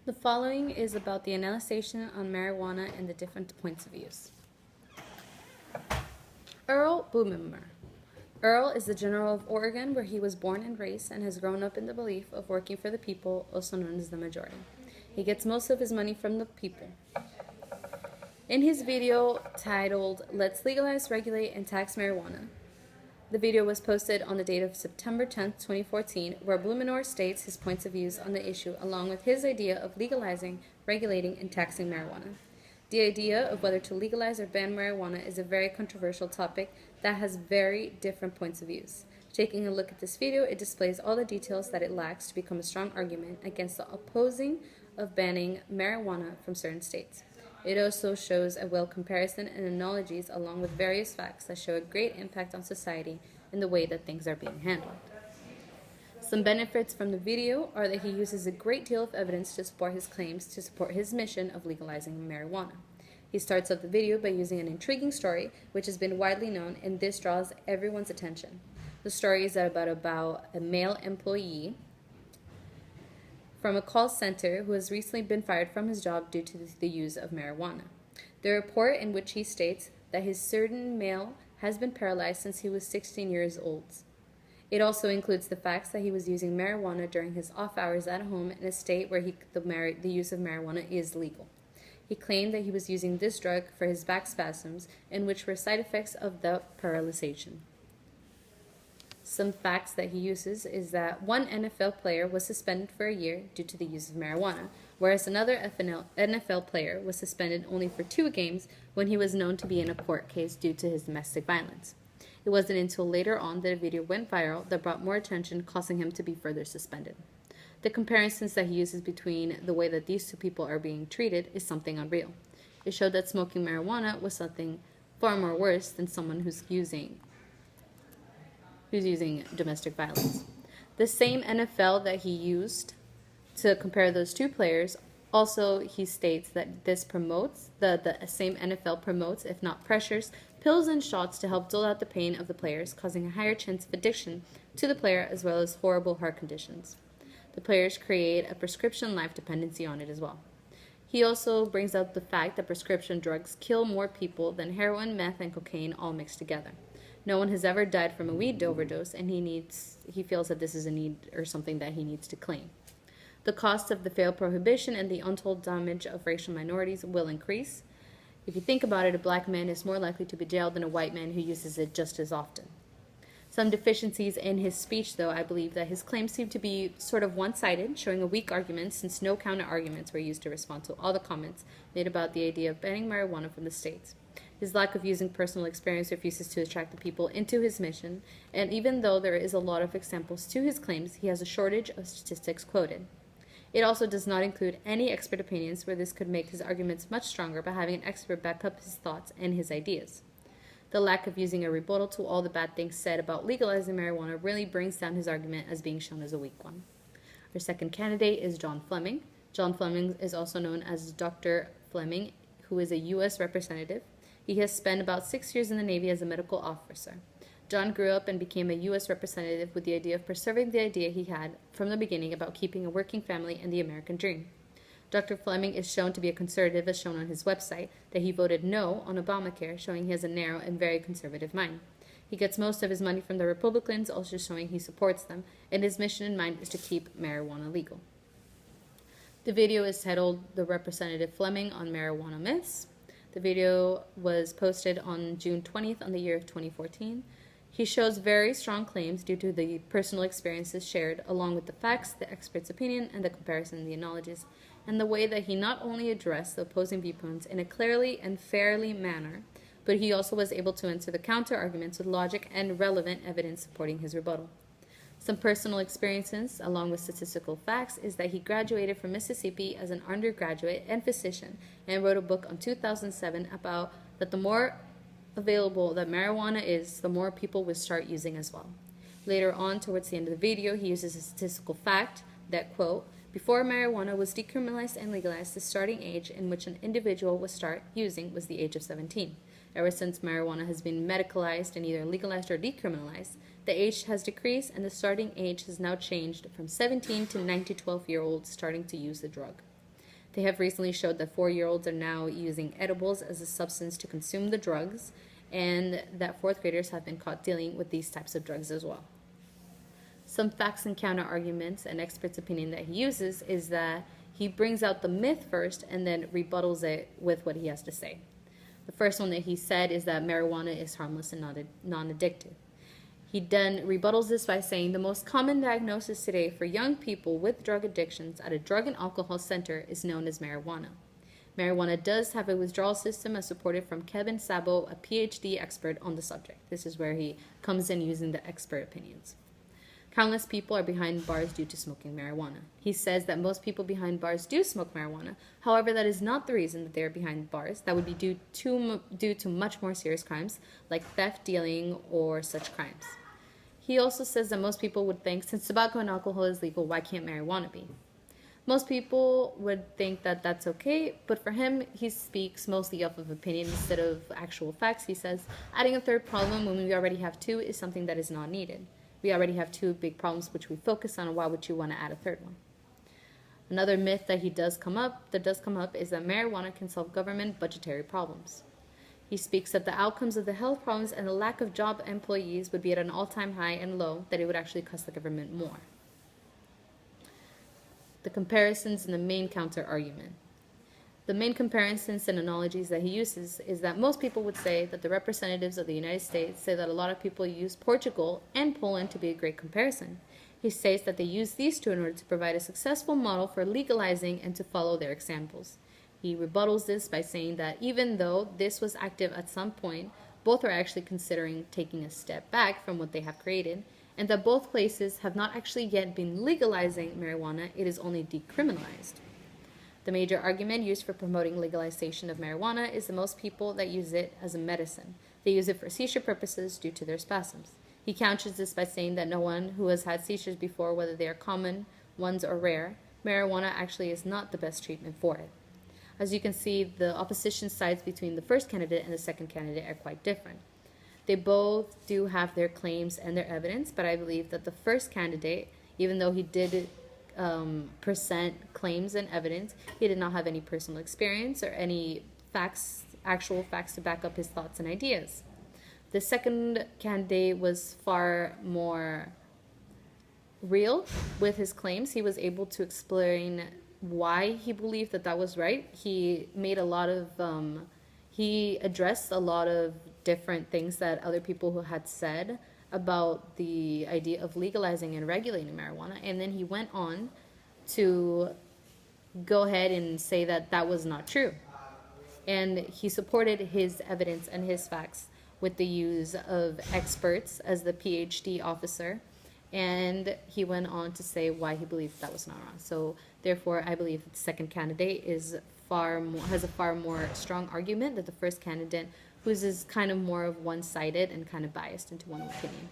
The following is about the analysis on marijuana and the different points of use. Earl Boomer. Earl is the general of Oregon, where he was born and raised and has grown up in the belief of working for the people, also known as the majority. He gets most of his money from the people. In his video titled, "Let's Legalize, Regulate, and Tax Marijuana," the video was posted on the date of September 10th, 2014, where Blumenauer states his points of views on the issue along with his idea of legalizing, regulating, and taxing marijuana. The idea of whether to legalize or ban marijuana is a very controversial topic that has very different points of views. Taking a look at this video, it displays all the details that it lacks to become a strong argument against the opposing of banning marijuana from certain states. It also shows a well comparison and analogies along with various facts that show a great impact on society in the way that things are being handled. Some benefits from the video are that he uses a great deal of evidence to support his claims to support his mission of legalizing marijuana. He starts off the video by using an intriguing story which has been widely known, and this draws everyone's attention. The story is about a male employee from a call center who has recently been fired from his job due to the use of marijuana. The report, in which he states that his certain male has been paralyzed since he was 16 years old. It also includes the facts that he was using marijuana during his off hours at home in a state where the use of marijuana is legal. He claimed that he was using this drug for his back spasms, in which were side effects of the paralyzation. Some facts that he uses is that one NFL player was suspended for a year due to the use of marijuana, whereas another NFL player was suspended only for 2 games when he was known to be in a court case due to his domestic violence. It wasn't until later on that a video went viral that brought more attention, causing him to be further suspended. The comparisons that he uses between the way that these two people are being treated is something unreal. It showed that smoking marijuana was something far more worse than someone who's using domestic violence. The same NFL that he used to compare those two players, also he states that this promotes, the same NFL promotes, if not pressures, pills and shots to help dull out the pain of the players, causing a higher chance of addiction to the player as well as horrible heart conditions. The players create a prescription life dependency on it as well. He also brings up the fact that prescription drugs kill more people than heroin, meth, and cocaine all mixed together. No one has ever died from a weed overdose, and he feels that this is a need or something that he needs to claim. The cost of the failed prohibition and the untold damage of racial minorities will increase. If you think about it, a black man is more likely to be jailed than a white man who uses it just as often. Some deficiencies in his speech, though, I believe that his claims seem to be sort of one-sided, showing a weak argument since no counter-arguments were used to respond to all the comments made about the idea of banning marijuana from the states. His lack of using personal experience refuses to attract the people into his mission, and even though there is a lot of examples to his claims, he has a shortage of statistics quoted. It also does not include any expert opinions, where this could make his arguments much stronger by having an expert back up his thoughts and his ideas. The lack of using a rebuttal to all the bad things said about legalizing marijuana really brings down his argument as being shown as a weak one. Our second candidate is John Fleming. John Fleming is also known as Dr. Fleming, who is a U.S. representative. He has spent about 6 years in the Navy as a medical officer. John grew up and became a U.S. representative with the idea of preserving the idea he had from the beginning about keeping a working family and the American dream. Dr. Fleming is shown to be a conservative, as shown on his website, that he voted no on Obamacare, showing he has a narrow and very conservative mind. He gets most of his money from the Republicans, also showing he supports them, and his mission in mind is to keep marijuana legal. The video is titled "The Representative Fleming on Marijuana Myths." The video was posted on June 20th on the year of 2014. He shows very strong claims due to the personal experiences shared, along with the facts, the expert's opinion, and the comparison in the analogies, and the way that he not only addressed the opposing viewpoints in a clearly and fairly manner, but he also was able to answer the counter-arguments with logic and relevant evidence supporting his rebuttal. Some personal experiences, along with statistical facts, is that he graduated from Mississippi as an undergraduate and physician, and wrote a book in 2007 about that the more available that marijuana is, the more people will start using as well. Later on, towards the end of the video, he uses a statistical fact that, quote, "Before marijuana was decriminalized and legalized, the starting age in which an individual would start using was the age of 17. Ever since marijuana has been medicalized and either legalized or decriminalized, the age has decreased, and the starting age has now changed from 17 to 9 to 12-year-olds starting to use the drug. They have recently showed that 4-year-olds are now using edibles as a substance to consume the drugs, and that 4th graders have been caught dealing with these types of drugs as well. Some facts and counter arguments and experts' opinion that he uses is that he brings out the myth first and then rebuttals it with what he has to say. The first one that he said is that marijuana is harmless and non-addictive. He then rebuttals this by saying the most common diagnosis today for young people with drug addictions at a drug and alcohol center is known as marijuana. Marijuana does have a withdrawal system as supported from Kevin Sabo, a PhD expert on the subject. This is where he comes in using the expert opinions. Countless people are behind bars due to smoking marijuana. He says that most people behind bars do smoke marijuana. However, that is not the reason that they are behind bars. That would be due to much more serious crimes like theft, dealing, or such crimes. He also says that most people would think, since tobacco and alcohol is legal, why can't marijuana be? Most people would think that that's okay, but for him, he speaks mostly off of opinion instead of actual facts. He says, adding a third problem when we already have two is something that is not needed. We already have two big problems which we focus on, why would you want to add a third one? Another myth that does come up is that marijuana can solve government budgetary problems. He speaks that the outcomes of the health problems and the lack of job employees would be at an all-time high and low, that it would actually cost the government more. The comparisons and the main counter-argument. The main comparisons and analogies that he uses is that most people would say that the representatives of the United States say that a lot of people use Portugal and Poland to be a great comparison. He states that they use these two in order to provide a successful model for legalizing and to follow their examples. He rebuttals this by saying that even though this was active at some point, both are actually considering taking a step back from what they have created, and that both places have not actually yet been legalizing marijuana, it is only decriminalized. The major argument used for promoting legalization of marijuana is that most people that use it as a medicine. They use it for seizure purposes due to their spasms. He counters this by saying that no one who has had seizures before, whether they are common ones or rare, marijuana actually is not the best treatment for it. As you can see, the opposition sides between the first candidate and the second candidate are quite different. They both do have their claims and their evidence, but I believe that the first candidate, even though he did present claims and evidence, he did not have any personal experience or any actual facts to back up his thoughts and ideas. The second candidate was far more real with his claims. He was able to explain why he believed that was right. He addressed a lot of different things that other people who had said about the idea of legalizing and regulating marijuana, and then he went on to go ahead and say that was not true. And he supported his evidence and his facts with the use of experts as the PhD officer, and he went on to say why he believed that was not wrong. So therefore, I believe that the second candidate has a far more strong argument than the first candidate, whose is kind of more of one-sided and kind of biased into one opinion.